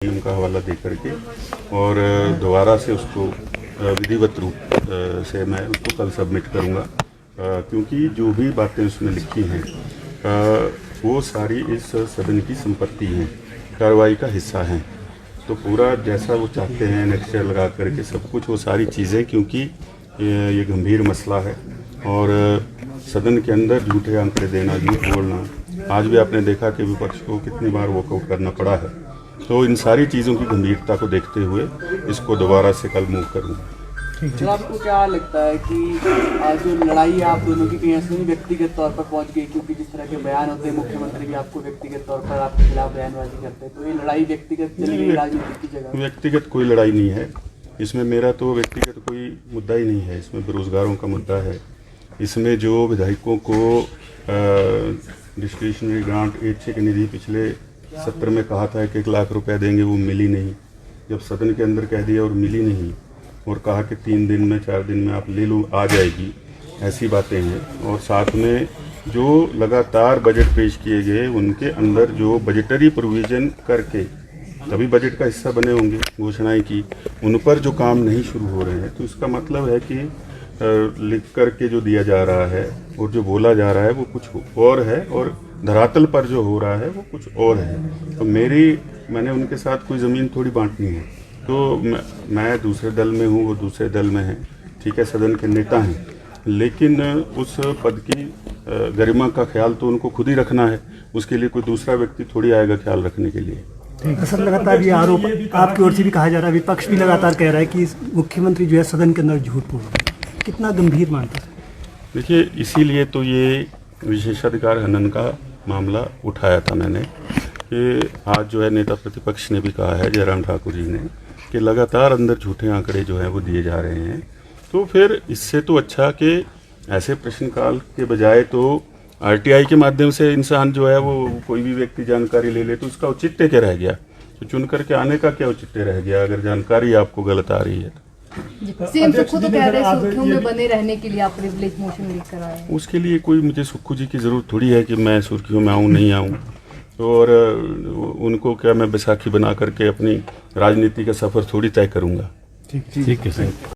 उनका हवाला दे करके और दोबारा से उसको विधिवत रूप से मैं उसको कल सबमिट करूंगा, क्योंकि जो भी बातें उसमें लिखी हैं वो सारी इस सदन की संपत्ति हैं, कार्रवाई का हिस्सा हैं। तो पूरा जैसा वो चाहते हैं नेक्स्चर लगा करके सब कुछ वो सारी चीज़ें, क्योंकि ये गंभीर मसला है और सदन के अंदर झूठे आंकड़े देना, झूठ बोलना, आज भी आपने देखा कि विपक्ष को कितनी बार वॉकआउट करना पड़ा है। तो इन सारी चीज़ों की गंभीरता को देखते हुए इसको दोबारा से कल मूव करूँगा। सर, आपको क्या लगता है कि आज जो लड़ाई है आप दोनों की कहीं ऐसे नहीं व्यक्तिगत तौर पर पहुंच गई, क्योंकि जिस तरह के बयान होते हैं मुख्यमंत्री भी आपको व्यक्तिगत तौर पर आपके खिलाफ बयानबाजी करते हैं, तो ये लड़ाई व्यक्तिगत चल रही है राजनीति की जगह? व्यक्तिगत कोई लड़ाई नहीं है इसमें, मेरा तो व्यक्तिगत कोई मुद्दा ही नहीं है। इसमें बेरोजगारों का मुद्दा है, इसमें जो विधायकों को डिस्क्रिशनरी ग्रांट ऐच्छिक निधि पिछले सत्र में कहा था कि 1 लाख रुपए देंगे, वो मिली नहीं। जब सदन के अंदर कह दिया और मिली नहीं और कहा कि 3 दिन में 4 दिन में आप ले लो, आ जाएगी, ऐसी बातें हैं। और साथ में जो लगातार बजट पेश किए गए उनके अंदर जो बजटरी प्रोविज़न करके तभी बजट का हिस्सा बने होंगे, घोषणाएं की, उन पर जो काम नहीं शुरू हो रहे हैं, तो इसका मतलब है कि लिख करके जो दिया जा रहा है और जो बोला जा रहा है वो कुछ और है और धरातल पर जो हो रहा है वो कुछ और है। तो मैंने उनके साथ कोई ज़मीन थोड़ी बांटनी है। तो मैं दूसरे दल में हूँ, वो दूसरे दल में हैं, ठीक है, सदन के नेता हैं, लेकिन उस पद की गरिमा का ख्याल तो उनको खुद ही रखना है, उसके लिए कोई दूसरा व्यक्ति थोड़ी आएगा ख्याल रखने के लिए। सर, लगातार ये आरोप आपकी ओर से भी कहा जा रहा है, विपक्ष भी लगातार कह रहा है कि मुख्यमंत्री जो है सदन के अंदर झूठ बोल रहे हैं, कितना गंभीर मानते हैं? देखिए, इसीलिए तो ये विशेषाधिकार हनन का मामला उठाया था मैंने कि आज जो है नेता प्रतिपक्ष ने भी कहा है, जयराम ठाकुर जी ने, कि लगातार अंदर झूठे आंकड़े जो हैं वो दिए जा रहे हैं। तो फिर इससे तो अच्छा कि ऐसे प्रश्नकाल के बजाय तो आरटीआई के माध्यम से इंसान जो है वो कोई भी व्यक्ति जानकारी ले ले, तो उसका औचित्य क्या रह गया? तो चुन करके आने का क्या औचित्य रह गया अगर जानकारी आपको गलत आ रही है? सीएम सुक्खू तो कह रहे हैं सुर्खियों में बने रहने के लिए आप प्रिविलेज मोशन लेकर आए हैं। उसके लिए कोई मुझे सुक्खू जी की ज़रूरत थोड़ी है कि मैं सुर्खियों में आऊँ नहीं आऊँ। और उनको क्या मैं बैसाखी बना करके अपनी राजनीति का सफ़र थोड़ी तय करूँगा। ठीक है सर।